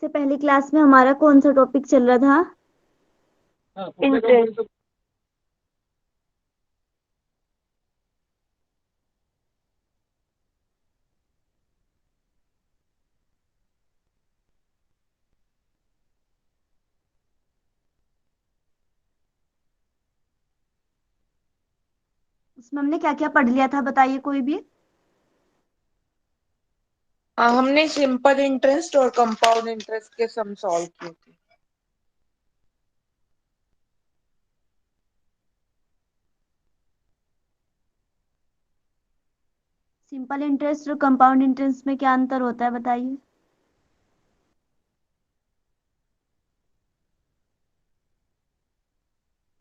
इससे पहली क्लास में हमारा कौन सा टॉपिक चल रहा था? इंटरेस्ट। उसमें हमने क्या क्या पढ़ लिया था, बताइए कोई भी। हमने सिंपल इंटरेस्ट और कंपाउंड इंटरेस्ट के सम सॉल्व किए थे। सिंपल इंटरेस्ट और कंपाउंड इंटरेस्ट में क्या अंतर होता है, बताइए।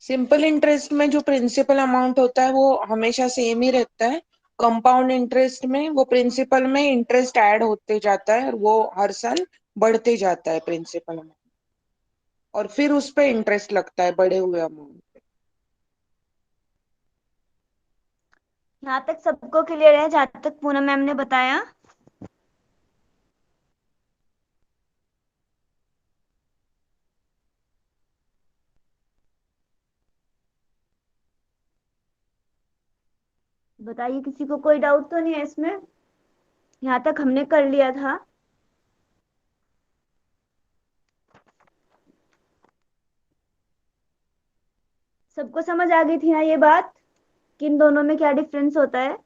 सिंपल इंटरेस्ट में जो प्रिंसिपल अमाउंट होता है वो हमेशा सेम ही रहता है। कंपाउंड इंटरेस्ट में वो प्रिंसिपल में इंटरेस्ट ऐड होते जाता है और वो हर साल बढ़ते जाता है प्रिंसिपल अमाउंट, और फिर उस पे इंटरेस्ट लगता है बढ़े हुए अमाउंट पे। यहाँ तक सबको क्लियर है जहाँ तक पूनम मैम ने बताया? बताइए, किसी को कोई डाउट तो नहीं है इसमें? यहाँ तक हमने कर लिया था। सबको समझ आ गई थी ना ये बात, कि इन दोनों में क्या डिफरेंस होता है?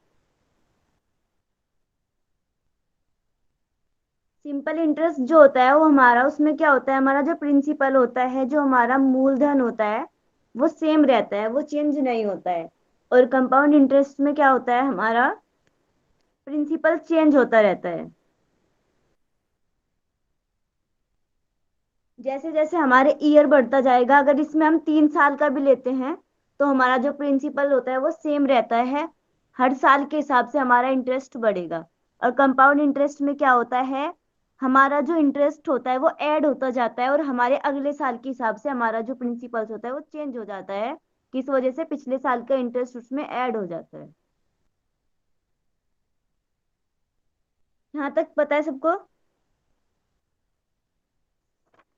सिंपल इंटरेस्ट जो होता है वो हमारा, उसमें क्या होता है, हमारा जो प्रिंसिपल होता है, जो हमारा मूलधन होता है, वो सेम रहता है, वो चेंज नहीं होता है। और कंपाउंड इंटरेस्ट में क्या होता है, हमारा प्रिंसिपल चेंज होता रहता है। जैसे जैसे हमारे ईयर बढ़ता जाएगा, अगर इसमें हम 3 साल का भी लेते हैं, तो हमारा जो प्रिंसिपल होता है वो सेम रहता है। हर साल के हिसाब से हमारा इंटरेस्ट बढ़ेगा। और कंपाउंड इंटरेस्ट में क्या होता है, हमारा जो इंटरेस्ट होता है वो ऐड होता जाता है, और हमारे अगले साल के हिसाब से हमारा जो प्रिंसिपल्स होता है वो चेंज हो जाता है। किस वजह से? पिछले साल का इंटरेस्ट उसमें ऐड हो जाता है। यहाँ तक पता है सबको?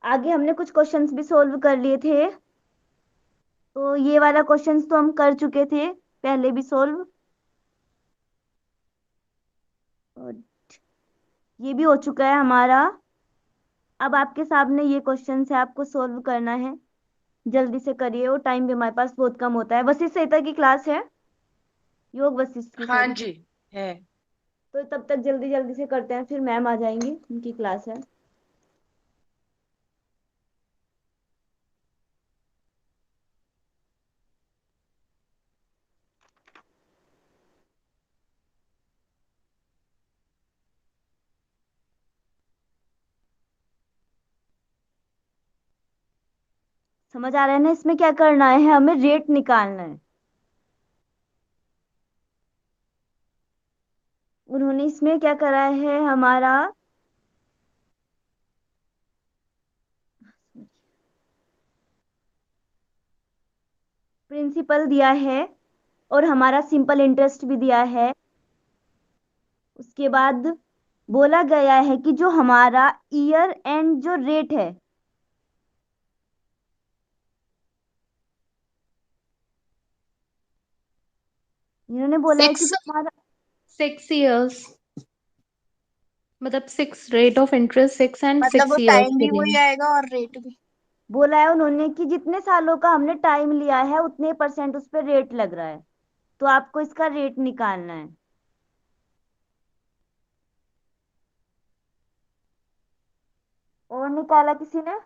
आगे हमने कुछ क्वेश्चंस भी सोल्व कर लिए थे। तो ये वाला क्वेश्चंस तो हम कर चुके थे पहले भी सोल्व, और ये भी हो चुका है हमारा। अब आपके सामने ये क्वेश्चन है, आपको सोल्व करना है। जल्दी से करिए, और टाइम भी हमारे पास बहुत कम होता है। वशिष्ठ सहिता की क्लास है, योग वशिष्ठ की, हाँ सॉरी। जी, है। तो तब तक जल्दी जल्दी से करते हैं, फिर मैम आ जाएंगी, उनकी क्लास है। समझ आ रहा है ना? इसमें क्या करना है, हमें रेट निकालना है। उन्होंने इसमें क्या करा है, हमारा प्रिंसिपल दिया है, और हमारा सिंपल इंटरेस्ट भी दिया है। उसके बाद बोला गया है कि जो हमारा ईयर एंड जो रेट है, इन्होंने बोला है कि सिक्स जो हमारा 6 years, मतलब 6 rate of interest 6 and मतलब वो 6 years टाइम के भी वही लिए। आएगा और रेट भी। बोला है उन्होंने कि जितने सालों का हमने टाइम लिया है उतने परसेंट उस पर रेट लग रहा है। तो आपको इसका रेट निकालना है। और निकाला किसी ने?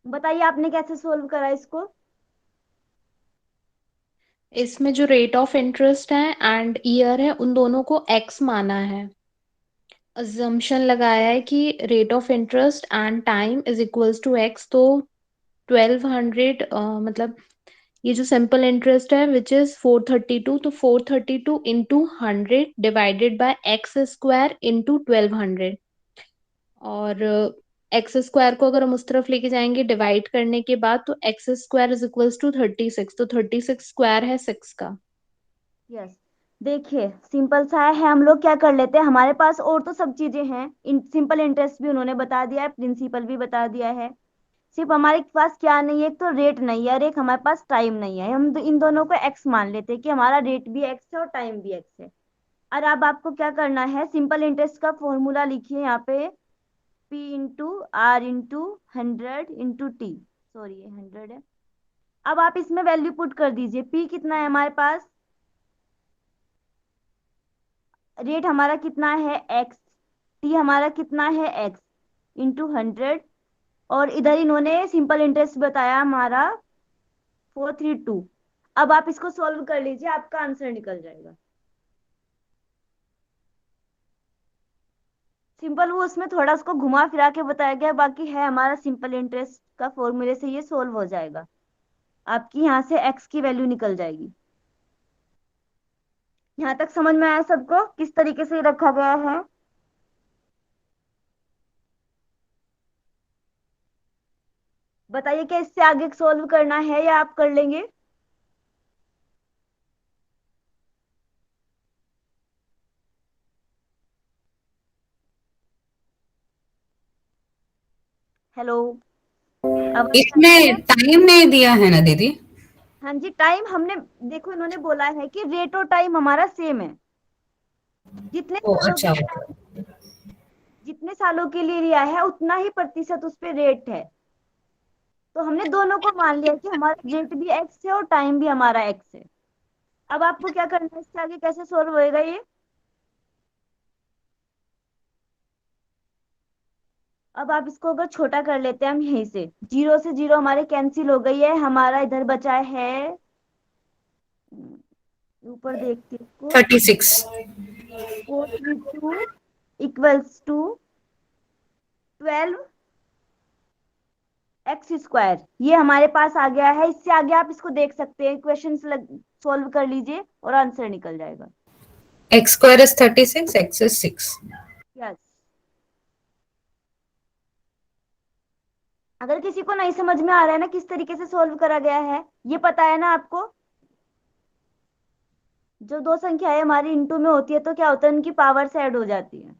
बताइए आपने कैसे सोल्व करा इसको? इसमें जो रेट ऑफ इंटरेस्ट है एंड ईयर है उन दोनों को x माना है। अजम्पशन लगाया है कि rate of interest and time is equals to X, तो 1200 मतलब ये जो सिंपल इंटरेस्ट है विच इज 432, तो 432 into 100 divided by x square into 1200। और एक्स स्क्वायर को अगर हम उस तरफ लेके जाएंगे डिवाइड करने के बाद, तो X square is equals to 36, तो 36 स्क्वायर है 6 का। यस, देखिए सिंपल सा है, हम लोग क्या कर लेते हैं, हमारे पास और तो सब चीजें हैं, सिंपल इंटरेस्ट भी उन्होंने बता दिया है, प्रिंसिपल भी बता दिया है। सिर्फ हमारे पास क्या नहीं है, एक तो रेट नहीं है और एक हमारे पास टाइम नहीं है। हम इन दोनों को एक्स मान लेते हैं कि हमारा रेट भी एक्स है और टाइम भी एक्स है। और अब आपको क्या करना है, सिंपल इंटरेस्ट का फॉर्मूला लिखिए यहाँ पे, P into R into 100 into T, sorry ये 100 है। अब आप इसमें वैल्यू पुट कर दीजिए, पी कितना है हमारे पास, रेट हमारा कितना है एक्स, टी हमारा कितना है एक्स इंटू 100, और इधर इन्होंने सिंपल इंटरेस्ट बताया हमारा 432। अब आप इसको सॉल्व कर लीजिए, आपका आंसर निकल जाएगा। सिंपल, वो उसमें थोड़ा उसको घुमा फिरा के बताया गया, बाकी है हमारा सिंपल इंटरेस्ट का फॉर्मूले से ये सोल्व हो जाएगा। आपकी यहाँ से एक्स की वैल्यू निकल जाएगी। यहाँ तक समझ में आया सबको किस तरीके से ये रखा गया है? बताइए क्या इससे आगे सोल्व करना है या आप कर लेंगे? हेलो, आवाज आ रही है? इसमें टाइम नहीं दिया है ना दीदी? हाँ जी, टाइम हमने, देखो इन्होंने बोला है कि रेट और टाइम हमारा सेम है। जितने ओ सालों के अच्छा, लिए, जितने सालों के लिए लिया है उतना ही प्रतिशत उस पे रेट है। तो हमने दोनों को मान लिया कि हमारा रेट भी एक्स है और टाइम भी हमारा एक्स है। अब आपको क्या करना है, इससे आगे कैसे सोल्व होएगा ये? अब आप इसको अगर छोटा कर लेते हैं हम यहीं से, जीरो से जीरो हमारे कैंसिल हो गई है, हमारा इधर बचा है, ऊपर देखते हैं इसको, 36। 432 इक्वल्स टू 12x स्क्वायर, ये हमारे पास आ गया है। इससे आगे आप इसको देख सकते हैं, क्वेश्चन सोल्व कर लीजिए और आंसर निकल जाएगा। X square is 36, x is 6। Yes, अगर किसी को नहीं समझ में आ रहा है ना किस तरीके से सोल्व करा गया है, ये पता है ना आपको, जो दो संख्याएं हमारी इंटू में होती है तो क्या होता है, उनकी पावर्स ऐड हो जाती है।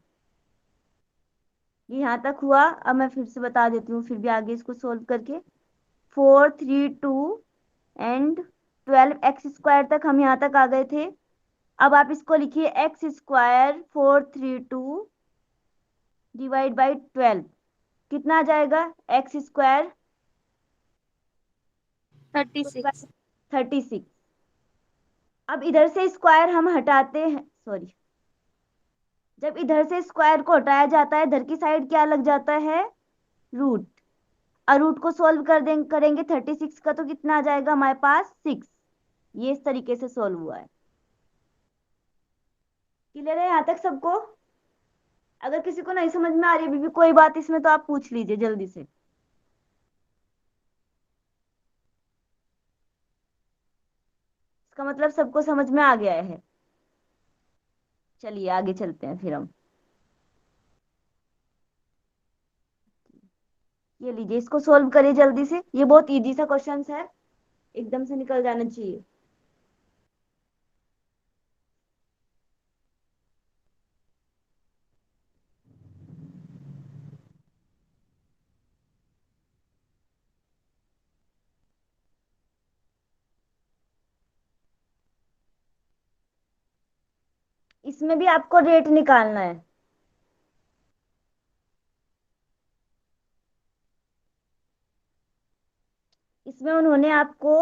ये यहाँ तक हुआ, अब मैं फिर से बता देती हूँ, फिर भी आगे इसको सोल्व करके, 432 एंड 12x स्क्वायर तक हम यहाँ तक आ गए थे। अब आप इसको लिखिए, एक्स स्क्वायर 432 डिवाइड बाई 12, कितना आ जाएगा एक्स स्क्वायर? 36। 36। अब इधर से स्क्वायर हम हटाते हैं, सॉरी, जब इधर से स्क्वायर को हटाया जाता है इधर की साइड क्या लग जाता है, रूट। और रूट को सोल्व कर देंगे, करेंगे 36 का, तो कितना आ जाएगा हमारे पास 6। ये इस तरीके से सोल्व हुआ है। क्लियर है यहाँ तक सबको? अगर किसी को नहीं समझ में आ रही अभी भी कोई बात इसमें, तो आप पूछ लीजिए जल्दी से। इसका मतलब सबको समझ में आ गया है। चलिए आगे चलते हैं फिर हम। ये लीजिए, इसको सोल्व करिए जल्दी से, ये बहुत इजी सा क्वेश्चन है, एकदम से निकल जाना चाहिए। इसमें भी आपको रेट निकालना है। इसमें उन्होंने आपको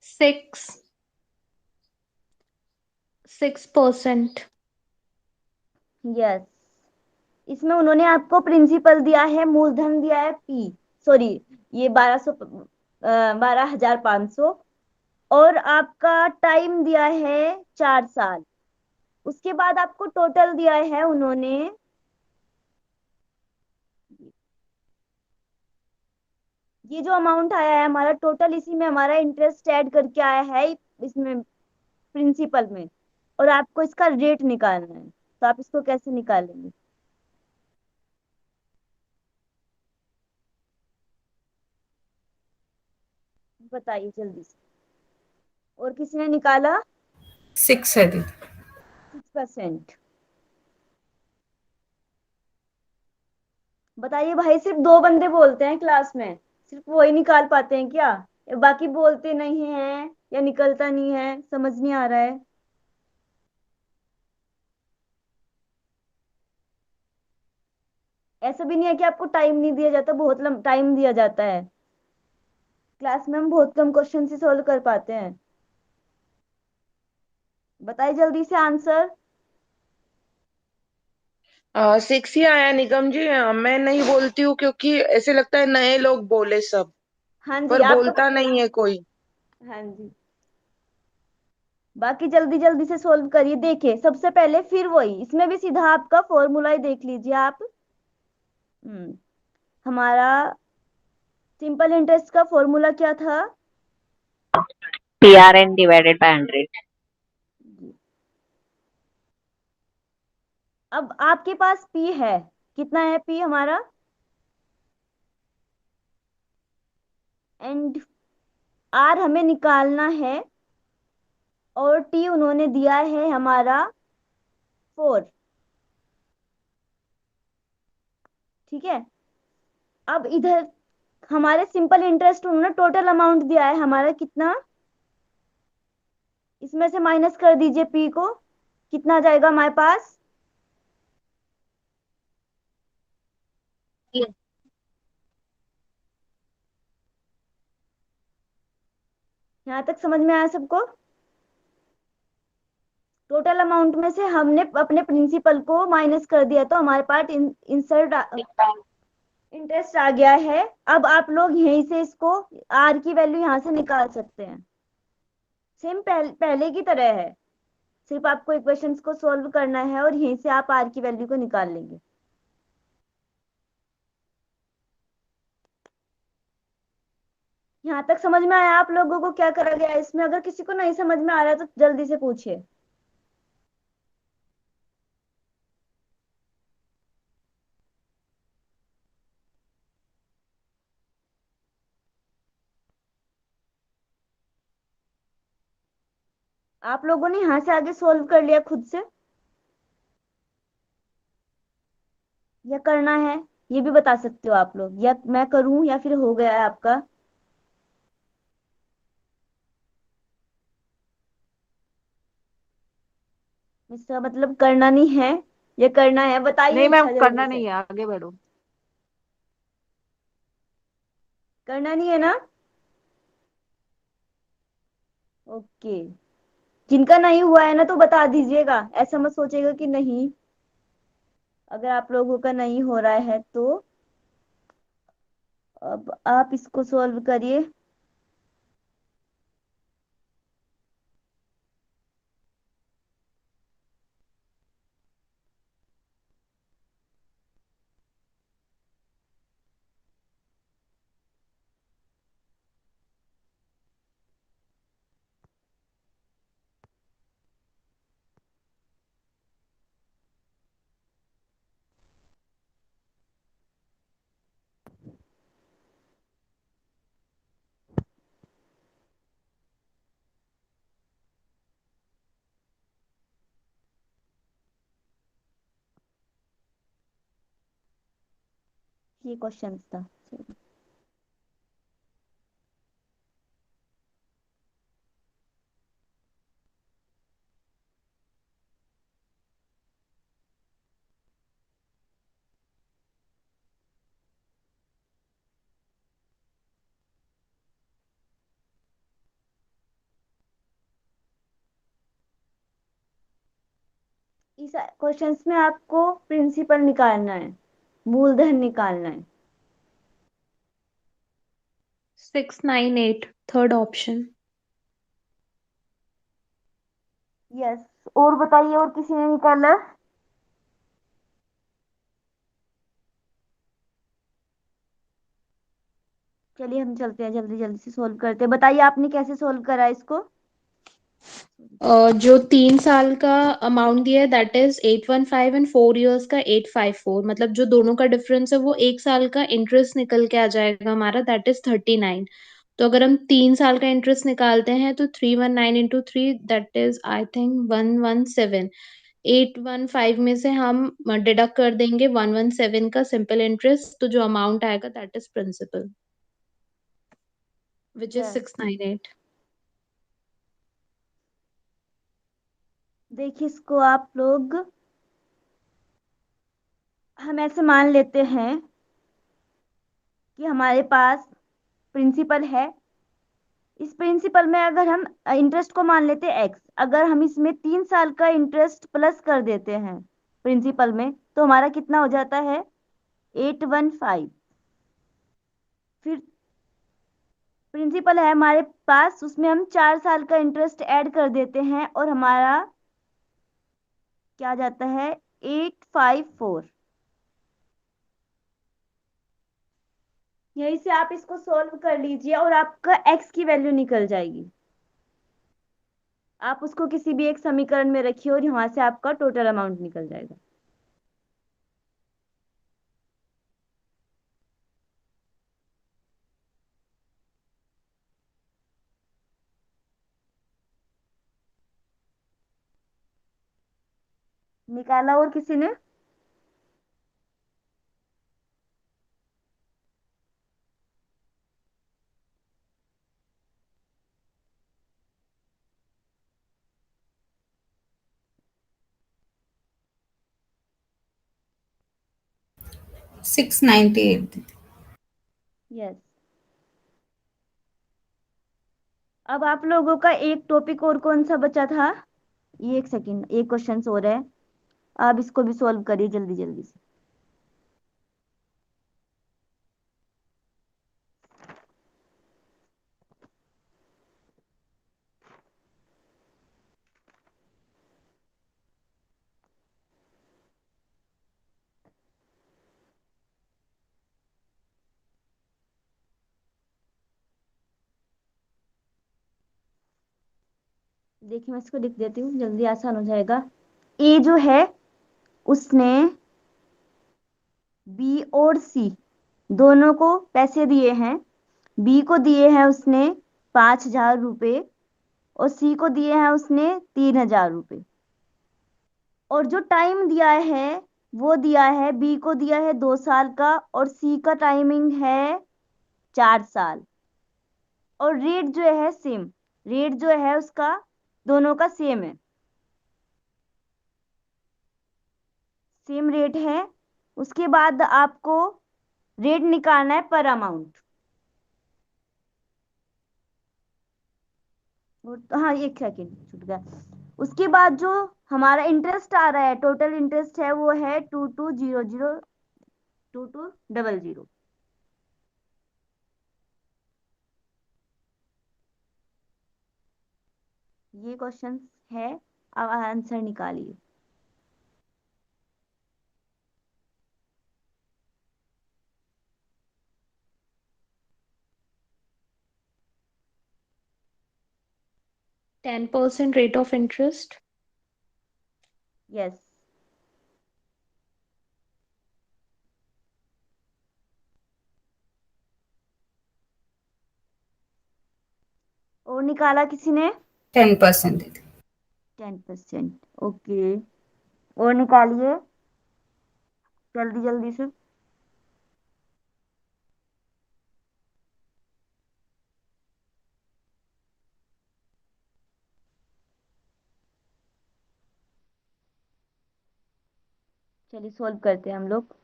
6%। यस, इसमें उन्होंने आपको प्रिंसिपल दिया है, मूलधन दिया है पी, सॉरी ये 12,500, और आपका टाइम दिया है 4 साल। उसके बाद आपको टोटल दिया है उन्होंने, ये जो अमाउंट आया है हमारा टोटल, इसी में हमारा इंटरेस्ट ऐड करके आया है इसमें प्रिंसिपल में, और आपको इसका रेट निकालना है, तो आप इसको कैसे निकालेंगे? बताइए जल्दी से। और किसी ने निकाला? 6 है दीदी। 6%। बताइए भाई, सिर्फ दो बंदे बोलते हैं क्लास में, सिर्फ वही निकाल पाते हैं क्या? या बाकी बोलते नहीं हैं, या निकलता नहीं है, समझ नहीं आ रहा है। ऐसा भी नहीं है कि आपको टाइम नहीं दिया जाता, बहुत टाइम दिया जाता है। क्लास में हम बहुत कम क्वेश्चन ही सोल्व कर पाते हैं। बताइए जल्दी से आंसर। 6 ही आया निगम जी। मैं नहीं बोलती हूँ क्योंकि ऐसे लगता है नए लोग बोले सब, हाँ जी, पर आपका। बोलता नहीं है कोई। हाँ जी, बाकी जल्दी जल्दी से सोल्व करिए। देखिए सबसे पहले फिर वही, इसमें भी सीधा आपका फॉर्मूला ही देख लीजिए आप। हमारा सिंपल इंटरेस्ट का फॉर्मूला क्या था? PRN divided by 100. अब आपके पास पी है, कितना है पी हमारा? एंड आर हमें निकालना है, और टी उन्होंने दिया है हमारा 4। ठीक है। अब इधर हमारे सिंपल इंटरेस्ट उन्होंने टोटल अमाउंट दिया है हमारा कितना, इसमें से माइनस कर दीजिए पी को, कितना आ जाएगा हमारे पास? यहाँ तक समझ में आया सबको? टोटल अमाउंट में से हमने अपने प्रिंसिपल को माइनस कर दिया, तो हमारे पास इंसर्ट इंटरेस्ट आ गया है। अब आप लोग यहीं से इसको आर की वैल्यू यहाँ से निकाल सकते हैं। सेम पहले की तरह है, सिर्फ आपको इक्वेशंस को सॉल्व करना है और यहीं से आप आर की वैल्यू को निकाल लेंगे। यहाँ तक समझ में आया आप लोगों को क्या करा गया है इसमें? अगर किसी को नहीं समझ में आ रहा है तो जल्दी से पूछिए। आप लोगों ने यहाँ से आगे सॉल्व कर लिया खुद से, या करना है? ये भी बता सकते हो आप लोग, या मैं करूं, या फिर हो गया है आपका? इसका मतलब करना नहीं है, या करना है? बताइए नहीं मैम, अच्छा जल्दी करना से। नहीं है, आगे बढ़ो। करना नहीं है ना? ओके। जिनका नहीं हुआ है ना तो बता दीजिएगा, ऐसा मत सोचेगा कि नहीं। अगर आप लोगों का नहीं हो रहा है तो अब आप इसको सॉल्व करिए। ये क्वेश्चन था। इस क्वेश्चंस में आपको प्रिंसिपल निकालना है, मूलधन निकालना है। 698, थर्ड ऑप्शन। यस। और बताइए, और किसी ने निकाला? चलिए हम चलते हैं, जल्दी जल्दी से सोल्व करते हैं। बताइए आपने कैसे सोल्व करा इसको? जो 3 साल का अमाउंट दिया है दैट इज 815 एंड 4 इयर्स का 854, मतलब जो दोनों का डिफरेंस है वो 1 साल का इंटरेस्ट निकल के आ जाएगा हमारा, दैट इज 39। तो अगर हम 3 साल का इंटरेस्ट निकालते हैं तो 319 into three that is I think 117। 815 में से हम डिडक्ट कर देंगे 117 का सिंपल इंटरेस्ट, तो जो अमाउंट आएगा that is principal which is yes. 698। देखिए इसको आप लोग, हम ऐसे मान लेते हैं कि हमारे पास प्रिंसिपल है। इस प्रिंसिपल में अगर हम इंटरेस्ट को मान लेते हैं एक्स, अगर हम इसमें 3 साल का इंटरेस्ट प्लस कर देते हैं प्रिंसिपल में, तो हमारा कितना हो जाता है? 815। फिर प्रिंसिपल है हमारे पास, उसमें हम 4 साल का इंटरेस्ट ऐड कर देते हैं और हमारा क्या आ जाता है? 854। यहीं से आप इसको सॉल्व कर लीजिए और आपका एक्स की वैल्यू निकल जाएगी। आप उसको किसी भी एक समीकरण में रखिए और यहां से आपका टोटल अमाउंट निकल जाएगा। निकाला और किसी ने? Six ninety eight. यस। अब आप लोगों का एक टॉपिक और कौन सा बचा था? ये एक सेकंड, एक क्वेश्चन और है। आप इसको भी सॉल्व करिए जल्दी जल्दी से। देखिए मैं इसको लिख देती हूँ, जल्दी आसान हो जाएगा। ए जो है उसने बी और सी दोनों को पैसे दिए हैं। बी को दिए हैं उसने 5,000 रुपये और सी को दिए हैं उसने 3,000 रुपये। और जो टाइम दिया है वो दिया है, बी को दिया है 2 साल का और सी का टाइमिंग है 4 साल। और रेट जो है सेम, रेट जो है उसका दोनों का सेम है, सेम रेट है। उसके बाद आपको रेट निकालना है पर अमाउंट। हाँ एक सेकेंड छूट गया। उसके बाद जो हमारा इंटरेस्ट आ रहा है, टोटल इंटरेस्ट है वो है 2200, 2200। ये क्वेश्चन है, अब आंसर निकालिए। %10 rate of interest. यस। और निकाला किसी ने? 10% दीदी। 10%। ओके। और निकालिए जल्दी जल्दी से। चलिए सॉल्व करते हैं हम लोग।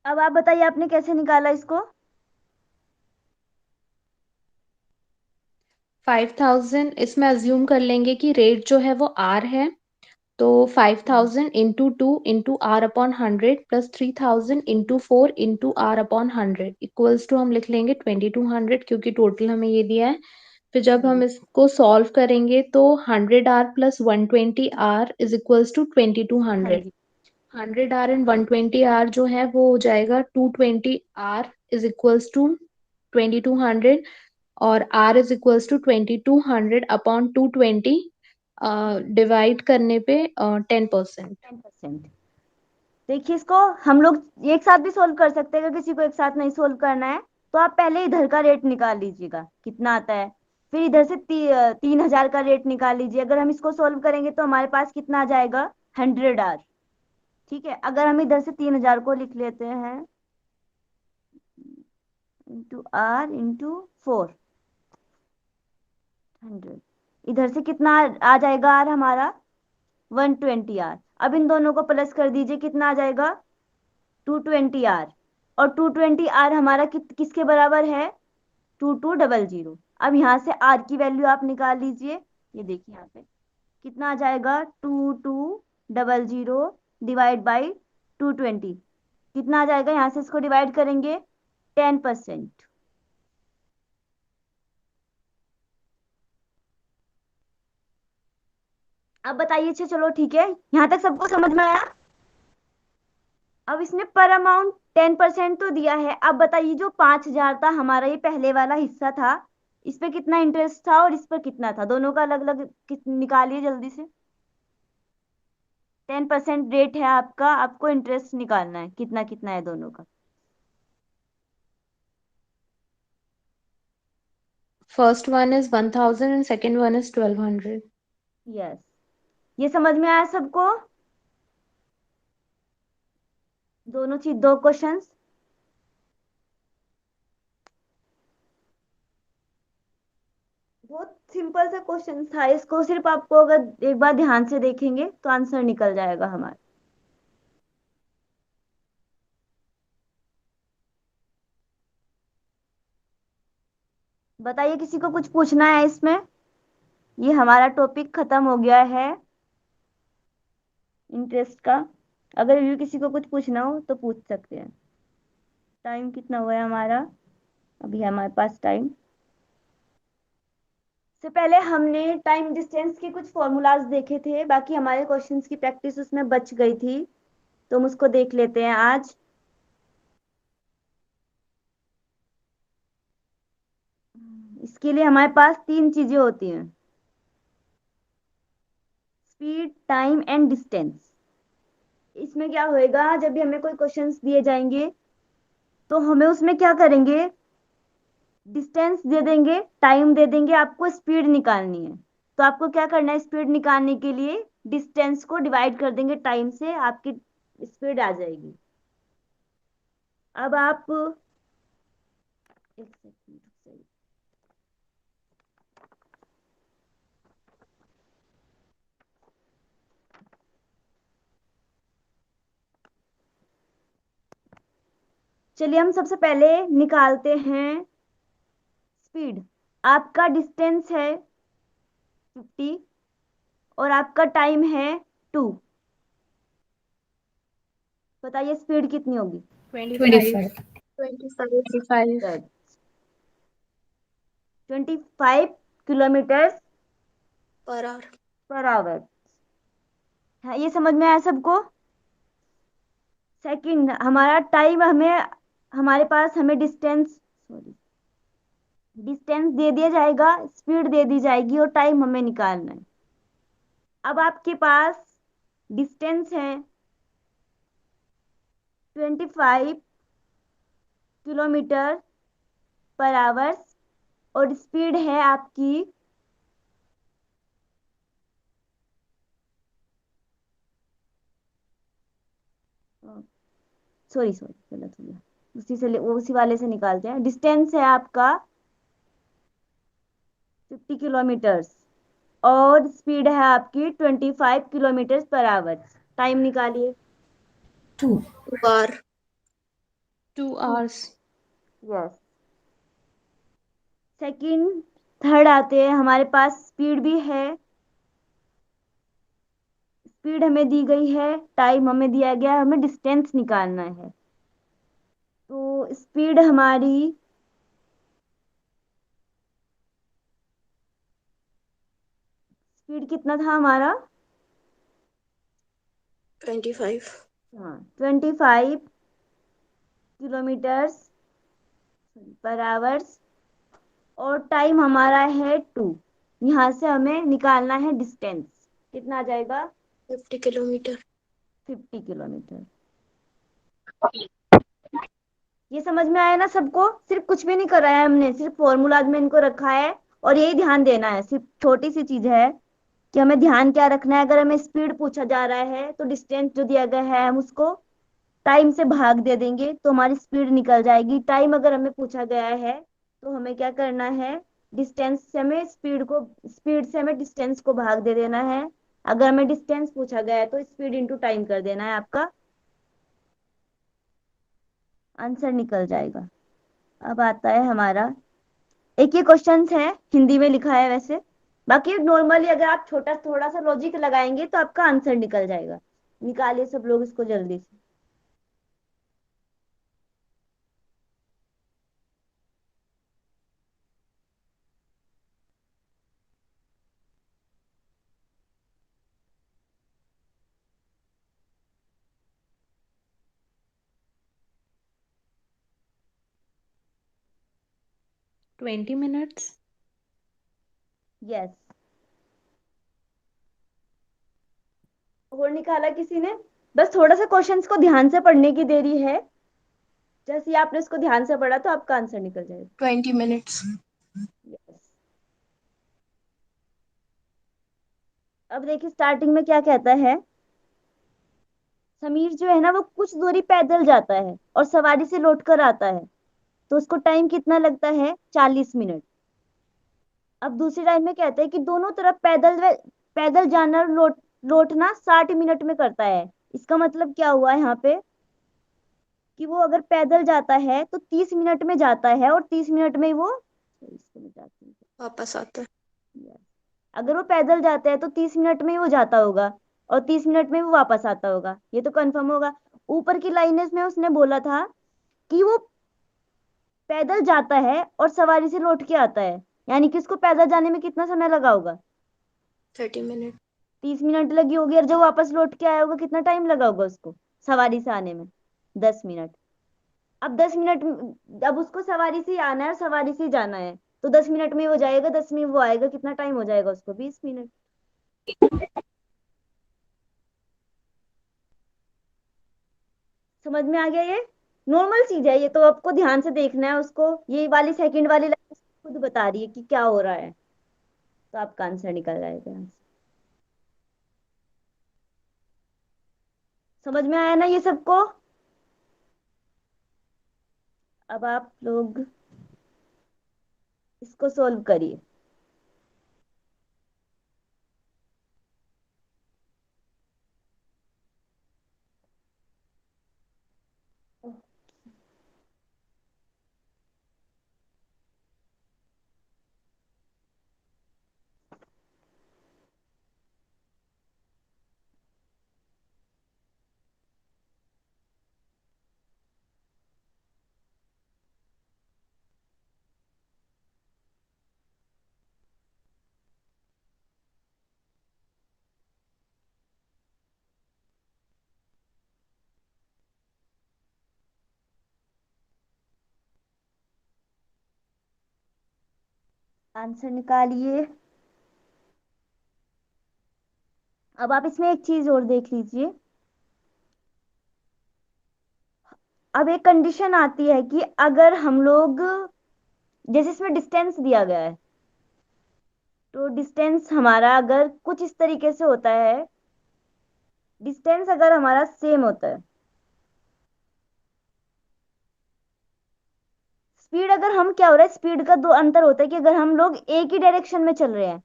अब आप बताइए आपने कैसे निकाला इसको? 5000 इसमें अज्यूम कर लेंगे कि रेट जो है वो आर है, तो 5000 into 2 into R upon 100 plus 3000 into 4 into R upon 100 equals to हम लिख लेंगे 2200, क्योंकि टोटल हमें ये दिया है फिर जब हम इसको सॉल्व करेंगे तो 100R plus 120R is equals to 2200। 100R and 120R जो है वो हो जाएगा 220R इज इक्वल्स टू 2200, और R is equals to 2200 upon 220 divide करने पे 10%। 10%। देखिए, इसको हम लोग एक साथ भी सोल्व कर सकते हैं। अगर किसी को एक साथ नहीं सोल्व करना है तो आप पहले इधर का रेट निकाल लीजिएगा कितना आता है, फिर इधर से 3000 का रेट निकाल लीजिए। अगर हम इसको सोल्व करेंगे तो हमारे पास कितना आ जाएगा, 100R। ठीक है, अगर हम इधर से 3000 को लिख लेते हैं इंटू R इंटू 400, इधर से कितना आ जाएगा R हमारा, 120R। अब इन दोनों को प्लस कर दीजिए, कितना आ जाएगा, 220R। और 220R हमारा किसके बराबर है, 2200। अब यहाँ से R की वैल्यू आप निकाल लीजिए। ये देखिए यहाँ पे कितना आ जाएगा, 2200 डिवाइड बाई 220, कितना आ जाएगा, यहाँ से इसको डिवाइड करेंगे 10%। अब बताइए, अच्छा चलो ठीक है, यहाँ तक सबको समझ में आया। अब इसने पर अमाउंट 10% तो दिया है। अब बताइए, जो 5000 था हमारा, ये पहले वाला हिस्सा था, इस पे कितना इंटरेस्ट था और इस पर कितना था, दोनों का अलग अलग निकालिए जल्दी से। 10% रेट है आपका, आपको इंटरेस्ट निकालना है, कितना कितना है दोनों का। First one is 1000 and second one is 1200। Yes, ये समझ में आया सबको, दोनों चीज, दो क्वेश्चंस। बहुत सिंपल सा क्वेश्चन था, इसको सिर्फ आपको अगर एक बार ध्यान से देखेंगे तो आंसर निकल जाएगा हमारा। बताइए, किसी को कुछ पूछना है इसमें, ये हमारा टॉपिक खत्म हो गया है इंटरेस्ट का। अगर भी किसी को कुछ पूछना हो तो पूछ सकते हैं। टाइम कितना हुआ है हमारा, अभी है हमारे पास टाइम। से पहले हमने टाइम डिस्टेंस के कुछ फॉर्मूलाज देखे थे, बाकी हमारे क्वेश्चंस की प्रैक्टिस उसमें बच गई थी, तो हम उसको देख लेते हैं आज। इसके लिए हमारे पास तीन चीजें होती हैं, स्पीड, टाइम एंड डिस्टेंस। इसमें क्या होएगा, जब भी हमें कोई क्वेश्चंस दिए जाएंगे तो हमें उसमें क्या करेंगे, डिस्टेंस दे देंगे, टाइम दे देंगे, आपको स्पीड निकालनी है। तो आपको क्या करना है, स्पीड निकालने के लिए डिस्टेंस को डिवाइड कर देंगे टाइम से, आपकी स्पीड आ जाएगी। अब आप एक सेकंड, चलिए हम सबसे पहले निकालते हैं स्पीड। आपका डिस्टेंस है 50 और आपका टाइम है 2। बताइए स्पीड कितनी होगी, 25। 25। 25। 25 kilometre per hour. Per hour. हाँ, ये समझ में आया सबको। सेकंड, हमारा टाइम, हमें हमारे पास हमें डिस्टेंस, सॉरी, डिस्टेंस दे दिया जाएगा, स्पीड दे दी जाएगी और टाइम हमें निकालना है। अब आपके पास डिस्टेंस है 25 किलोमीटर पर आवर्स और स्पीड है आपकी गलत हो गया, उसी वाले से निकालते हैं। डिस्टेंस है आपका 50 किलोमीटर्स और स्पीड है आपकी 25 किलोमीटर पर आवर। टाइम निकालिए। 2। 2 hour. 2 hours. Yes. Second, third आते हैं, हमारे पास स्पीड भी है, स्पीड हमें दी गई है, टाइम हमें दिया गया है, हमें डिस्टेंस निकालना है। तो स्पीड हमारी स्पीड कितना था हमारा? 25। हाँ, 25 किलोमीटर्स पर आवर्स। और टाइम हमारा है 2। यहाँ से हमें निकालना है डिस्टेंस। कितना आ जाएगा? 50 किलोमीटर। 50 किलोमीटर। ये समझ में आया ना सबको? सिर्फ कुछ भी नहीं कराया हमने, सिर्फ फॉर्मूलाज में इनको रखा है। और यही ध्यान देना है, सिर्फ छोटी सी चीज है कि हमें ध्यान क्या रखना है। अगर हमें स्पीड पूछा जा रहा है तो डिस्टेंस जो दिया गया है हम उसको टाइम से भाग दे देंगे तो हमारी स्पीड निकल जाएगी। टाइम अगर हमें पूछा गया है तो हमें क्या करना है, डिस्टेंस से हमें स्पीड से हमें डिस्टेंस को भाग दे देना है। अगर हमें डिस्टेंस पूछा गया है तो स्पीड इंटू टाइम कर देना है, आपका आंसर निकल जाएगा। अब आता है हमारा, एक ये क्वेश्चन है, हिंदी में लिखा है वैसे। बाकी नॉर्मली अगर आप छोटा थोड़ा सा लॉजिक लगाएंगे तो आपका आंसर निकल जाएगा। निकालिए सब लोग इसको जल्दी से। 20 minutes। यस। और निकाला किसी ने? बस थोड़ा सा क्वेश्चंस को ध्यान से पढ़ने की देरी है। जैसे ही आपने इसको ध्यान से पढ़ा तो आपका आंसर निकल जाएगा। 20 मिनट्स। यस। अब देखिए स्टार्टिंग में क्या कहता है। समीर जो है ना वो कुछ दूरी पैदल जाता है और सवारी से लौट कर आता है, तो उसको टाइम कितना लगता है? 40 मिनट। अब दूसरी लाइन में कहते हैं कि दोनों तरफ पैदल जाना और लौटना 60 मिनट में करता है। इसका मतलब क्या हुआ यहाँ पे कि वो अगर पैदल जाता है तो 30 मिनट में जाता है और 30 मिनट में वो इसको मिटाती हूँ। वापस आता है। Yes. अगर वो पैदल जाता है तो 30 मिनट में ही वो जाता होगा और 30 मिनट में वो वापस आता होगा, ये तो कंफर्म होगा। ऊपर की लाइन में उसने बोला था कि वो पैदल जाता है और सवारी से लौट के आता है, यानी कि उसको पैदल जाने में कितना समय लगा होगा? 30 मिनट। 30 मिनट लगी होगी। और जब वापस लौट के आया होगा कितना टाइम लगा होगा उसको सवारी से आने में? 10 मिनट। अब 10 मिनट, अब उसको सवारी से ही आना है और सवारी से ही जाना है, तो 10 मिनट में वो जाएगा, 10 में वो आएगा, कितना टाइम हो जाएगा उसको? 20 मिनट। समझ में आ गया? ये नॉर्मल चीज है, ये तो आपको ध्यान से देखना है उसको। ये वाली सेकंड वाली लाइन खुद बता रही है कि क्या हो रहा है, तो आपका आंसर निकल जाएगा। समझ में आया ना ये सबको? अब आप लोग इसको सोल्व करिए। आंसर निकालिए। अब आप इसमें एक चीज और देख लीजिए। अब एक कंडीशन आती है कि अगर हम लोग, जैसे इसमें डिस्टेंस दिया गया है, तो डिस्टेंस हमारा अगर कुछ इस तरीके से होता है, डिस्टेंस अगर हमारा सेम होता है, स्पीड अगर हम, क्या हो रहा है, स्पीड का दो अंतर होता है कि अगर हम लोग एक ही डायरेक्शन में चल रहे हैं,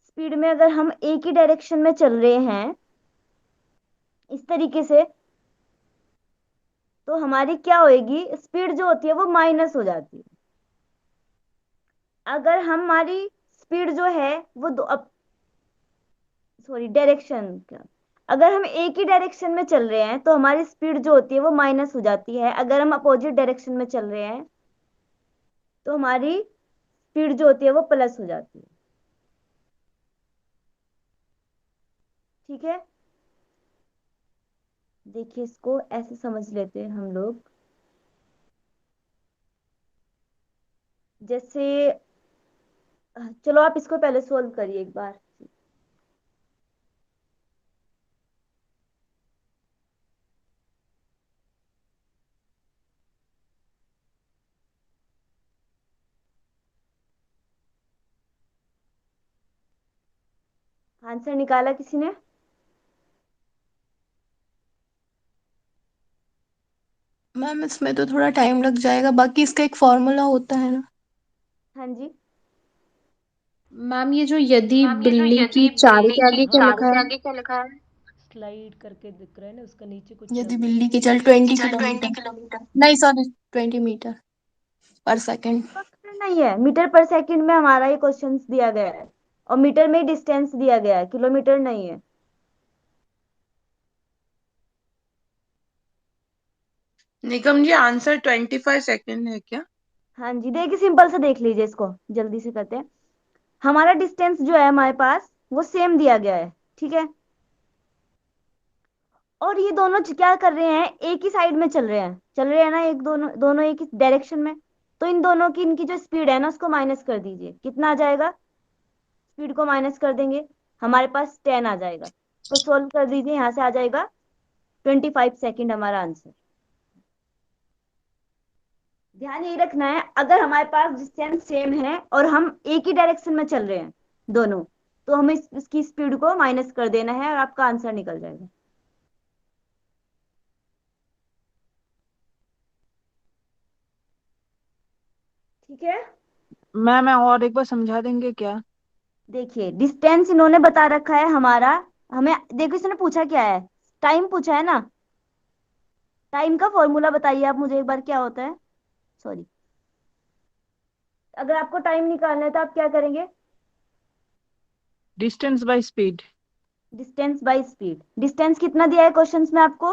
स्पीड में अगर हम एक ही डायरेक्शन में चल रहे हैं इस तरीके से, तो हमारी क्या होएगी, स्पीड जो होती है वो माइनस हो जाती है। अगर हमारी स्पीड जो है वो दो, सॉरी डायरेक्शन क्या, अगर हम एक ही डायरेक्शन में चल रहे हैं तो हमारी स्पीड जो होती है वो माइनस हो जाती है। अगर हम अपोजिट डायरेक्शन में चल रहे हैं तो हमारी स्पीड जो होती है वो प्लस हो जाती है। ठीक है, देखिए इसको ऐसे समझ लेते हैं हम लोग। जैसे चलो आप इसको पहले सोल्व करिए एक बार। आंसर निकाला किसी ने? मैम इसमें तो थोड़ा टाइम लग जाएगा, बाकी इसका एक फॉर्मूला होता है ना। हाँ जी। मैम ये जो यदि बिल्ली की चाल के आगे क्या लिखा है? स्लाइड करके दिख रहा है ना, उसका नीचे कुछ यदि शब्द बिल्ली की चल 20 किलोमीटर, नहीं सॉरी 20 मीटर पर सेकेंड। मीटर नहीं है, मीटर पर सेकंड में हमारा ये क्वेश्चन दिया गया है, और मीटर में डिस्टेंस दिया गया है, किलोमीटर नहीं है। निगम जी आंसर 25 सेकेंड है क्या? हाँ जी, देखिए सिंपल से देख लीजिए इसको, जल्दी से करते हैं। हमारा डिस्टेंस जो है हमारे पास वो सेम दिया गया है, ठीक है। और ये दोनों क्या कर रहे हैं, एक ही साइड में चल रहे हैं ना, एक दोनों दोनों एक ही डायरेक्शन में। तो इन दोनों की इनकी जो स्पीड है ना उसको माइनस कर दीजिए, कितना आ जाएगा? स्पीड को माइनस कर देंगे, हमारे पास 10 आ जाएगा। तो सोल्व कर दीजिए, यहाँ से आ जाएगा 25 सेकेंड हमारा आंसर। ध्यान यही रखना है, अगर हमारे पास डिस्टेंस सेम है और हम एक ही डायरेक्शन में चल रहे हैं दोनों, तो हमें इसकी स्पीड को माइनस कर देना है और आपका आंसर निकल जाएगा। ठीक है, मैम और एक बार समझा देंगे क्या? देखिए डिस्टेंस इन्होंने बता रखा है हमारा। हमें देखो इसने पूछा क्या है, टाइम पूछा है ना। टाइम का फॉर्मूला बताइए आप मुझे एक बार, क्या होता है? सॉरी, अगर आपको टाइम निकालना है तो आप क्या करेंगे? Distance by speed. Distance by speed. Distance कितना दिया है क्वेश्चंस में आपको?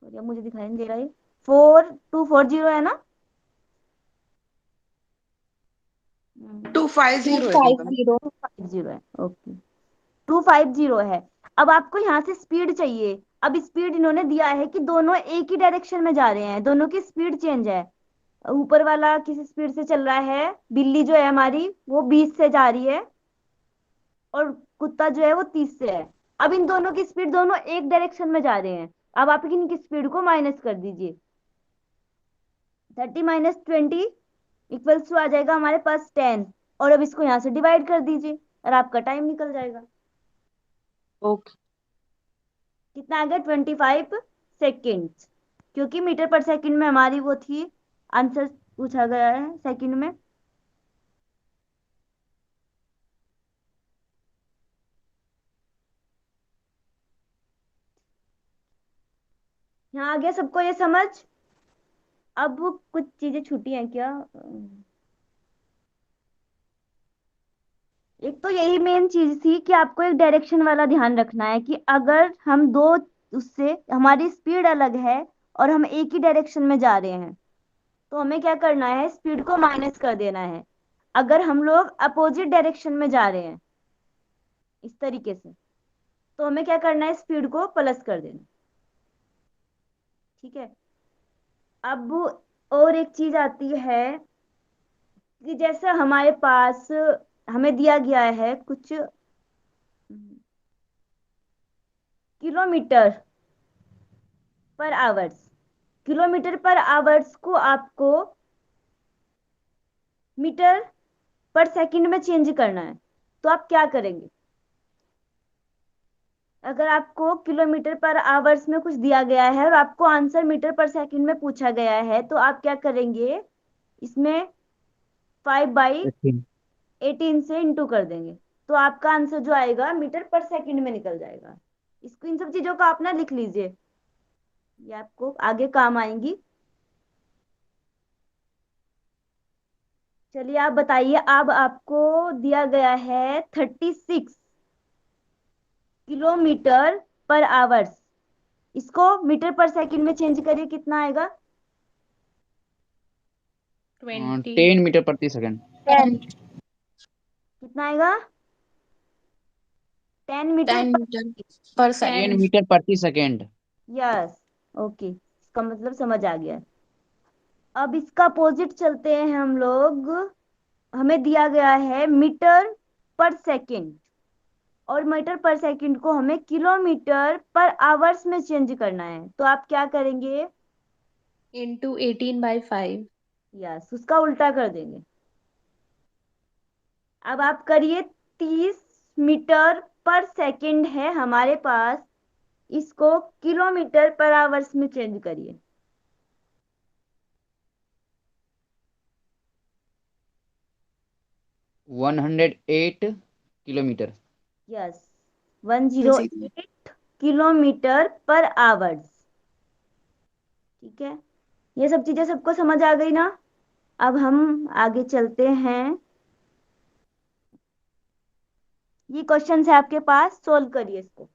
सॉरी अब मुझे दिखाई नहीं दे रहा है। 4240 है ना? 250 है निगम। 250। 250 है, ओके। 250 है। अब आपको यहाँ से स्पीड चाहिए। अब स्पीड इन्होंने दिया है कि दोनों एक ही डायरेक्शन में जा रहे हैं, दोनों की स्पीड चेंज है। ऊपर वाला किस स्पीड से चल रहा है, बिल्ली जो है हमारी वो 20 से जा रही है, और कुत्ता जो है वो 30 से है। अब इन दोनों की स्पीड, दोनों एक डायरेक्शन में जा रहे हैं। अब आप इनकी स्पीड को माइनस कर दीजिए। 30 - 20 इक्वल्स टू आ जाएगा हमारे पास 10। और अब इसको यहाँ से डिवाइड कर दीजिए और आपका टाइम निकल जाएगा। ओके। कितना आ गया? 25 सेकेंड, क्योंकि मीटर पर सेकंड में हमारी वो थी, आंसर पूछा गया है सेकंड में। यहाँ आ गया सबको ये समझ? अब कुछ चीजें छूटी हैं क्या? एक तो यही मेन चीज थी कि आपको एक डायरेक्शन वाला ध्यान रखना है, कि अगर हम दो, उससे हमारी स्पीड अलग है और हम एक ही डायरेक्शन में जा रहे हैं, तो हमें क्या करना है, स्पीड को माइनस कर देना है। अगर हम लोग अपोजिट डायरेक्शन में जा रहे हैं इस तरीके से, तो हमें क्या करना है, स्पीड को प्लस कर देना। ठीक है। अब और एक चीज आती है कि जैसे हमारे पास हमें दिया गया है कुछ किलोमीटर पर आवर्स। किलोमीटर पर आवर्स को आपको मीटर पर सेकंड में चेंज करना है, तो आप क्या करेंगे? अगर आपको किलोमीटर पर आवर्स में कुछ दिया गया है और आपको आंसर मीटर पर सेकंड में पूछा गया है, तो आप क्या करेंगे, इसमें 5/18 से इंटू कर देंगे, तो आपका आंसर जो आएगा मीटर पर सेकंड में निकल जाएगा। इसको, इन सब चीजों को आप ना लिख लीजिए, ये आपको आगे काम आएंगी। चलिए आप बताइए, अब आपको दिया गया है 36 किलोमीटर पर आवर्स, इसको मीटर पर सेकंड में चेंज करिए, कितना आएगा? 20। 10 मीटर प्रति सेकंड। 10। कितना आएगा? 10 मीटर 10 पर मीटर पर 10 सेकेंड। मीटर प्रति सेकेंड। यस। ओके, इसका मतलब समझ आ गया। अब इसका अपोजिट चलते हैं हम लोग। हमें दिया गया है मीटर पर सेकंड, और मीटर पर सेकंड को हमें किलोमीटर पर आवर्स में चेंज करना है, तो आप क्या करेंगे? इंटू 18/5। यस, उसका उल्टा कर देंगे। अब आप करिए, 30 मीटर पर सेकंड है हमारे पास, इसको किलोमीटर पर आवर्स में चेंज करिए। 108 किलोमीटर। यस, 108 किलोमीटर पर आवर्स। ठीक है, ये सब चीजें सबको समझ आ गई ना? अब हम आगे चलते हैं। ये क्वेश्चन है आपके पास, सोल्व करिए इसको।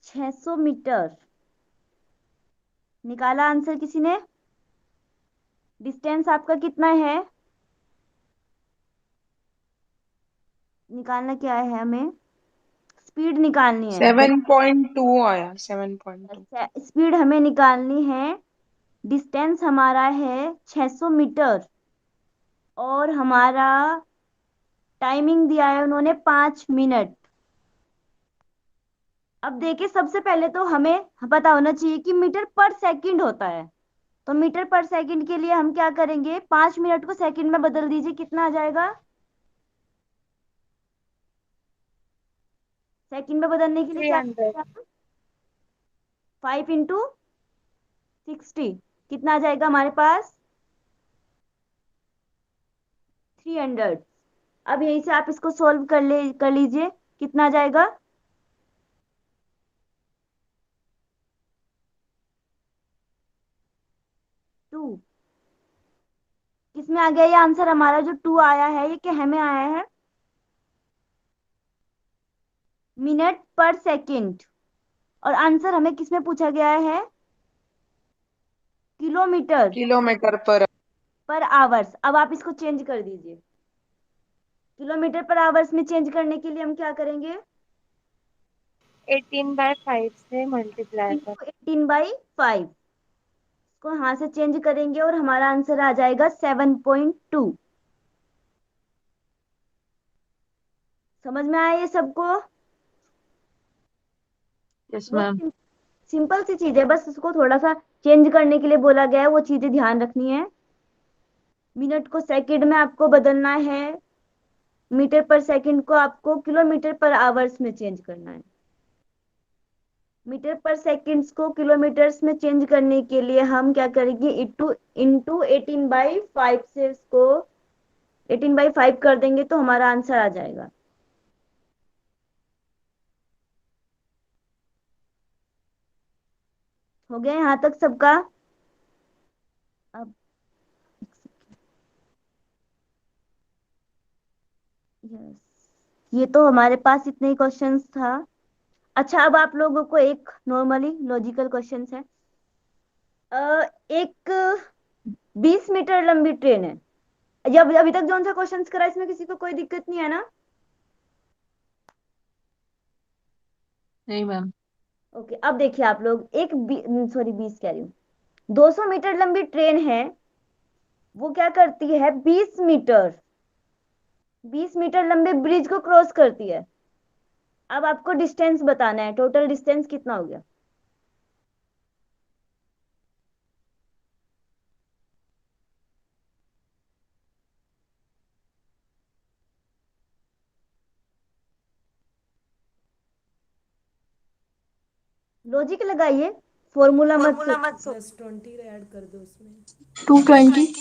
छह सौ मीटर निकाला आंसर किसी ने? डिस्टेंस आपका कितना है? निकालना क्या है हमें? स्पीड निकालनी है। 7.2 आया, 7.2। अच्छा, स्पीड हमें निकालनी है। डिस्टेंस हमारा है 600 मीटर, और हमारा टाइमिंग दिया है उन्होंने 5 मिनट। अब देखिए, सबसे पहले तो हमें पता होना चाहिए कि मीटर पर सेकंड होता है। तो मीटर पर सेकंड के लिए हम क्या करेंगे? 5 मिनट को सेकंड में बदल दीजिए, कितना आ जाएगा? सेकंड में बदलने के लिए क्या 300। करेंगे? 5 × 60 कितना आ जाएगा हमारे पास? 300। अब यहीं से आप इसको सोल्व कर लीजिए, कितना आ जाएगा? टू। किसमें आ गया ये आंसर हमारा? जो टू आया है ये क्या में आया है? मिनट पर सेकंड। और आंसर हमें किसमें पूछा गया है? किलोमीटर किलोमीटर पर। पर आवर्स। अब आप इसको चेंज कर दीजिए। किलोमीटर पर आवर्स में चेंज करने के लिए हम क्या करेंगे? 18/5 से मल्टीप्लाई कर। 18/5 को यहां से चेंज करेंगे और हमारा आंसर आ जाएगा 7.2। समझ में आया ये सबको? Yes ma'am. बहुत सिंपल सी चीज है, बस उसको थोड़ा सा चेंज करने के लिए बोला गया है, वो चीजें ध्यान रखनी है। मिनट को सेकंड में आपको बदलना है, मीटर पर सेकंड को आपको किलोमीटर पर आवर्स में चेंज करना है। मीटर पर सेकंड्स को किलोमीटर्स में चेंज करने के लिए हम क्या करेंगे? इंटू 18/5 से इसको 18/5 कर देंगे तो हमारा आंसर आ जाएगा। हो गया यहाँ तक सबका? अब यस, ये तो हमारे पास इतने ही क्वेश्चंस था। अच्छा, अब आप लोगों को एक नॉर्मली लॉजिकल क्वेश्चंस है। एक 20 मीटर लंबी ट्रेन है। जब अभी तक जो सा क्वेश्चंस करा इसमें किसी को कोई दिक्कत नहीं है ना? नहीं मैम। ओके, अब देखिए आप लोग, एक सॉरी 20 कह रही हूँ, 200 मीटर लंबी ट्रेन है, वो क्या करती है, 20 मीटर लंबे ब्रिज को क्रॉस करती है। अब आपको डिस्टेंस बताना है, टोटल डिस्टेंस कितना हो गया। लॉजिक लगाइए, फॉर्मूला मत सोचिए। +20 ऐड कर दो उसमें। 220।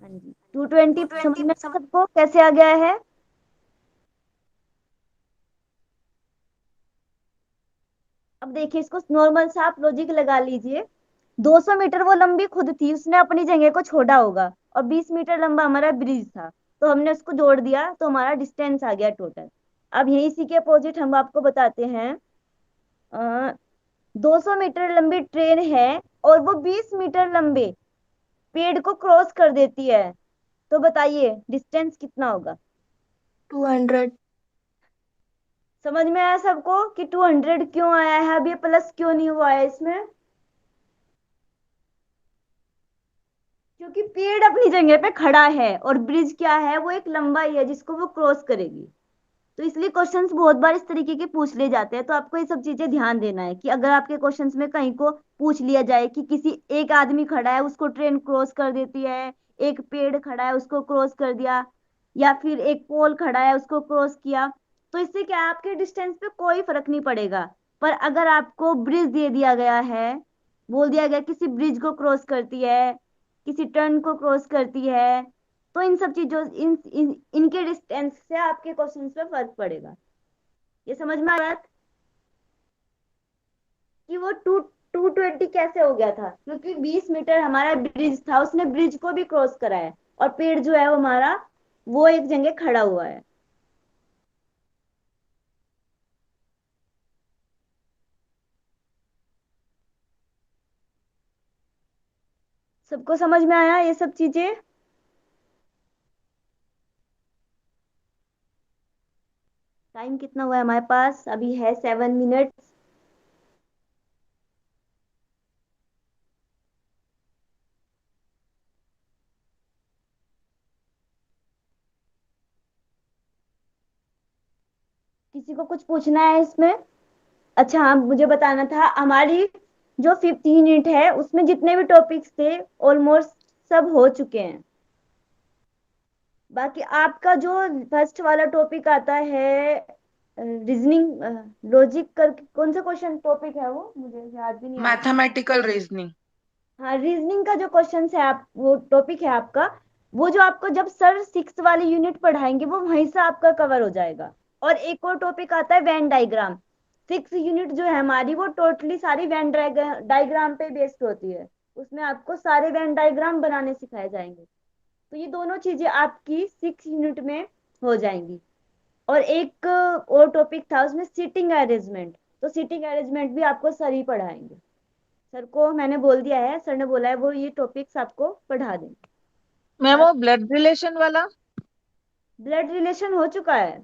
हाँ जी, 220 समझ में सबको कैसे आ गया है। अब देखिए, इसको नॉर्मल सा आप लॉजिक लगा लीजिए। 200 मीटर वो लंबी खुद थी, उसने अपनी जगह को छोड़ा होगा, और 20 मीटर लंबा हमारा ब्रिज था, तो हमने उसको जोड़ दिया, तो हमारा डिस्टेंस आ गया टोटल। अब यही इसी के अपोजिट हम आपको बताते हैं। 200 मीटर लंबी ट्रेन है, और वो 20 मीटर लंबे पेड़ को क्रॉस कर देती है, तो बताइए डिस्टेंस कितना होगा। 200। समझ में आया सबको कि 200 क्यों आया है, अब ये प्लस क्यों नहीं हुआ है इसमें। क्योंकि पेड़ अपनी जगह पे खड़ा है, और ब्रिज क्या है, वो एक लंबाई है जिसको वो क्रॉस करेगी। तो इसलिए क्वेश्चंस बहुत बार इस तरीके के पूछ ले जाते हैं, तो आपको ये सब चीजें ध्यान देना है कि अगर आपके क्वेश्चंस में कहीं को पूछ लिया जाए कि किसी एक आदमी खड़ा है, उसको ट्रेन क्रॉस कर देती है, एक पेड़ खड़ा है उसको क्रॉस कर दिया, या फिर एक पोल खड़ा है उसको क्रॉस किया, तो इससे क्या है, आपके डिस्टेंस पे कोई फर्क नहीं पड़ेगा। पर अगर आपको ब्रिज दे दिया गया है, बोल दिया गया किसी ब्रिज को क्रॉस करती है, किसी टर्न को क्रॉस करती है, तो इन सब चीजों इनके डिस्टेंस से आपके क्वेश्चंस पे फर्क पड़ेगा। ये समझ में आ रहा है कि वो 220 कैसे हो गया था, क्योंकि 20 मीटर हमारा ब्रिज था, उसने ब्रिज को भी क्रॉस करा है, और पेड़ जो है वो हमारा, वो एक जगह खड़ा हुआ है। सबको समझ में आया ये सब चीजें। टाइम कितना हुआ है हमारे पास, अभी है 7 मिनट। किसी को कुछ पूछना है इसमें। अच्छा हाँ, मुझे बताना था, हमारी जो 15 यूनिट है उसमें जितने भी टॉपिक्स थे ऑलमोस्ट सब हो चुके हैं। बाकी आपका जो फर्स्ट वाला टॉपिक आता है, रीजनिंग लॉजिक कर, कौन सा क्वेश्चन टॉपिक है वो, मुझे याद भी नहीं आ रहा। Mathematical reasoning. हाँ, रीजनिंग का जो क्वेश्चन है, आप वो टॉपिक है आपका, वो जो आपको जब सर 6 वाली यूनिट पढ़ाएंगे वो वहीं से आपका कवर हो जाएगा। और एक और टॉपिक आता है वेन डायग्राम। 6 यूनिट जो है हमारी, वो टोटली सारी वेन डायग्राम पे बेस्ड होती है, उसमें आपको सारे वेन डायग्राम बनाने सिखाए जाएंगे। तो ये दोनों चीजें आपकी 6 यूनिट में हो जाएंगी। और एक और टॉपिक था उसमें, सीटिंग अरेंजमेंट, तो सीटिंग अरेंजमेंट भी आपको सर ही पढ़ाएंगे। सर को मैंने बोल दिया है, सर ने बोला है वो ये टॉपिक्स आपको पढ़ा देंगे। मैम वो ब्लड रिलेशन वाला। ब्लड रिलेशन हो चुका है।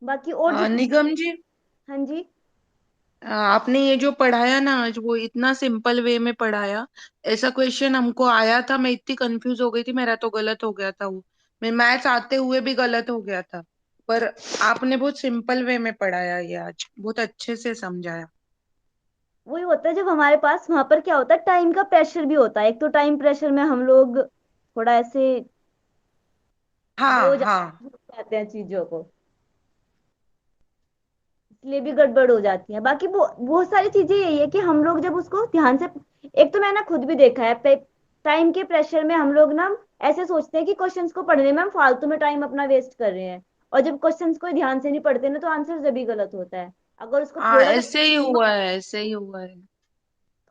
बाकी और निगम जी, हाँ जी। आपने ये जो पढ़ाया ना आज, वो इतना सिंपल वे में पढ़ाया। ऐसा क्वेश्चन हमको आया था, मैं इतनी कंफ्यूज हो गई थी, मेरा तो गलत हो गया था वो। मैं मैथ्स आते हुए भी गलत हो गया था। पर आपने बहुत सिंपल वे में पढ़ाया, ये आज बहुत अच्छे से समझाया। वही होता है, जब हमारे पास वहां पर क्या होता है, टाइम का प्रेशर भी होता है। एक तो टाइम प्रेशर में हम लोग थोड़ा ऐसे वो हाँ हो हाँ। जाते हैं चीजों को, इसलिए भी गड़बड़ हो जाती है। बाकी वो बहुत सारी चीजें यही है कि हम लोग जब उसको ध्यान से, एक तो मैंने खुद भी देखा है, टाइम के प्रेशर में हम लोग ना ऐसे सोचते हैं कि क्वेश्चंस को पढ़ने में हम फालतू में टाइम अपना वेस्ट कर रहे हैं, और जब क्वेश्चंस को ध्यान से नहीं पढ़ते ना, तो आंसर जब भी गलत होता है। अगर उसको हाँ, थोड़ा सा ऐसे ही हुआ है, ऐसे ही हुआ है।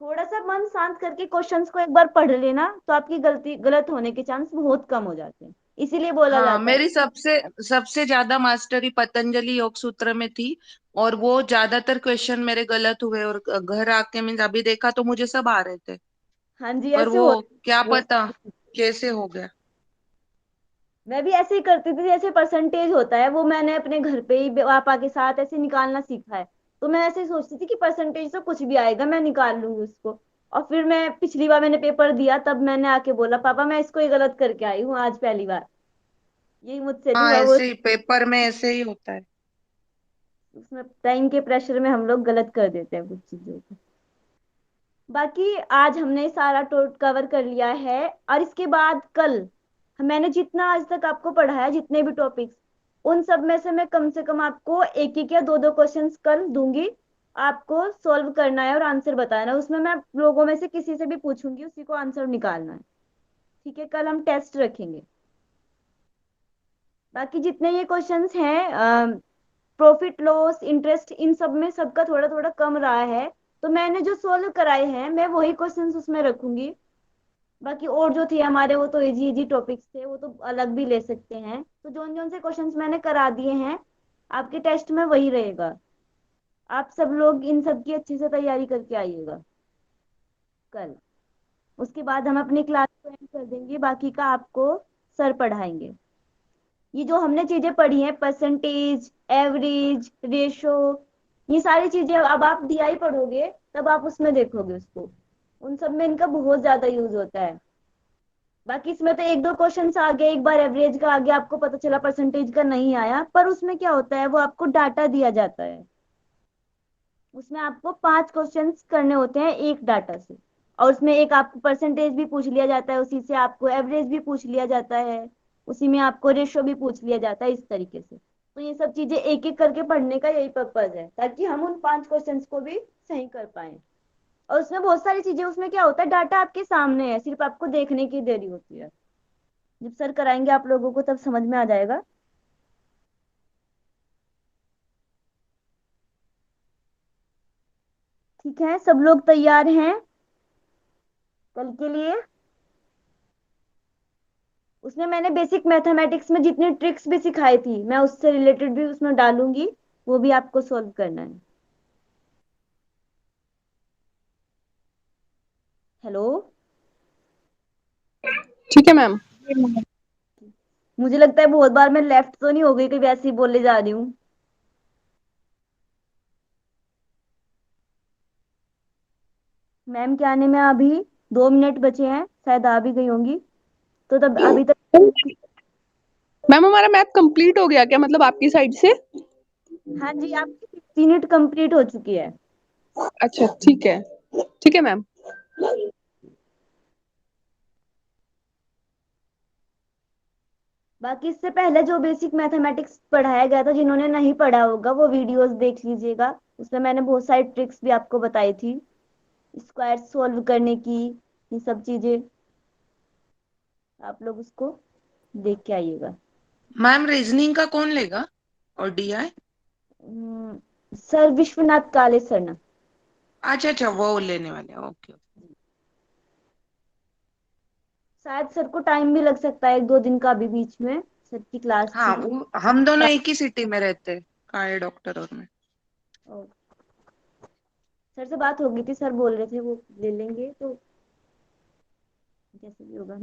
थोड़ा सा मन शांत करके क्वेश्चंस को एक बार पढ़ लेना, तो आपकी गलती गलत होने के चांस बहुत कम हो जाते हैं। इसीलिए बोला हाँ, जाता है। मेरी सबसे सबसे ज्यादा मास्टरी पतंजलि योग सूत्र में थी। और वो ज्यादातर क्वेश्चन मेरे गलत हुए, और घर आके मीन्स अभी देखा तो मुझे सब आ रहे थे। हाँ जी, पर ऐसे वो हो। क्या वो पता कैसे हो गया। मैं भी ऐसे ही करती थी, जैसे परसेंटेज होता है वो मैंने अपने घर पे ही पापा के साथ ऐसे निकालना सीखा है। तो मैं ऐसे ही सोचती थी कि परसेंटेज तो कुछ भी आएगा, मैं निकाल लूंगी उसको। और फिर मैं पिछली बार मैंने पेपर दिया, तब मैंने आके बोला पापा मैं इसको ही गलत करके आई हूँ आज पहली बार, यही मुझसे नहीं हाँ, हुआ। वो ऐसे ही पेपर में ऐसे ही होता है। उसमें टाइम के प्रेशर में हम लोग गलत कर देते हैं कुछ चीजों को। बाकी आज हमने सारा टॉट कवर कर लिया है, और इसके बाद कल मैंने जितना आज तक आपको पढ़ाया, जितने भी टॉपिक्स, उन सब में से मैं कम से कम आपको एक एक या दो दो क्वेश्चंस कल दूंगी। आपको सॉल्व करना है और आंसर बताना है। उसमें मैं लोगों में से किसी से भी पूछूंगी, उसी को आंसर निकालना है। ठीक है, कल हम टेस्ट रखेंगे। बाकी जितने ये क्वेश्चंस हैं, प्रॉफिट लॉस इंटरेस्ट, इन सब में सबका थोड़ा थोड़ा कम रहा है, तो मैंने जो सोल्व कराए हैं मैं वही क्वेश्चंस उसमें रखूंगी। बाकी और जो थे हमारे, वो तो इजी इजी टॉपिक्स थे, वो तो अलग भी ले सकते हैं। तो जोन जोन से क्वेश्चंस मैंने करा दिए हैं, आपके टेस्ट में वही रहेगा। आप सब लोग इन सब की अच्छे से तैयारी करके आइएगा कल। उसके बाद हम अपनी क्लास को एंड कर देंगे, बाकी का आपको सर पढ़ाएंगे। ये जो हमने चीजें पढ़ी हैं, परसेंटेज, एवरेज, रेशो, ये सारी चीजें अब आप DI पढ़ोगे तब आप उसमें देखोगे उसको। उन सब में इनका बहुत ज्यादा यूज होता है। बाकी इसमें तो एक दो क्वेश्चन आ गए, एक बार एवरेज का आ गया, आपको पता चला परसेंटेज का नहीं आया, पर उसमें क्या होता है, वो आपको डाटा दिया जाता है। उसमें आपको 5 क्वेश्चंस करने होते हैं एक डाटा से, और उसमें एक आपको परसेंटेज भी पूछ लिया जाता है, उसी से आपको एवरेज भी पूछ लिया जाता है, उसी में आपको रेशो भी पूछ लिया जाता है, इस तरीके से। तो ये सब चीजें एक एक करके पढ़ने का यही पर्पज है, ताकि हम उन 5 क्वेश्चंस को भी सही कर पाए। और उसमें बहुत सारी चीजें, उसमें क्या होता है, डाटा आपके सामने है, सिर्फ आपको देखने की देरी होती है। जब सर कराएंगे आप लोगों को तब समझ में आ जाएगा। ठीक है, सब लोग तैयार हैं कल के लिए? उसमें मैंने बेसिक मैथमेटिक्स में जितनी ट्रिक्स भी सिखाई थी, मैं उससे रिलेटेड भी उसमें डालूंगी, वो भी आपको सॉल्व करना है। हेलो। ठीक है मैम। मुझे लगता है बहुत बार मैं लेफ्ट तो नहीं हो गई, कहीं वैसे ही बोले जा रही हूँ। मैम के आने में अभी 2 मिनट बचे हैं, शायद आ भी गई होंगी, तो तब अभी तक। मैम हमारा मैथ कंप्लीट हो गया क्या, मतलब आपकी साइड से? हाँ जी, आपकी 15 मिनट कंप्लीट हो चुकी है। अच्छा ठीक है, ठीक है मैम। बाकी इससे पहले जो बेसिक मैथमेटिक्स पढ़ाया गया था, जिन्होंने नहीं पढ़ा होगा वो वीडियोस देख लीजिएगा। उसमें मैंने बहुत सारी ट्रिक्स भी आपको बताई थी, स्क्वायर सॉल्व करने की, ये सब चीजें। आप लोग उसको देख के आइएगा। मैम रीजनिंग का कौन लेगा और DI? सर विश्वनाथ काले सर ना। अच्छा अच्छा, वो लेने वाले, ओके। शायद सर को टाइम भी लग सकता है, 1-2 दिन का अभी बीच में सर की क्लास हाँ, थी। वो हम दोनों एक ही सिटी में रहते हैं, काय डॉक्टर और मैं। और सर से बात हो गई थी, सर बोल रहे थे वो ले लेंगे, तो जैसे भी होगा।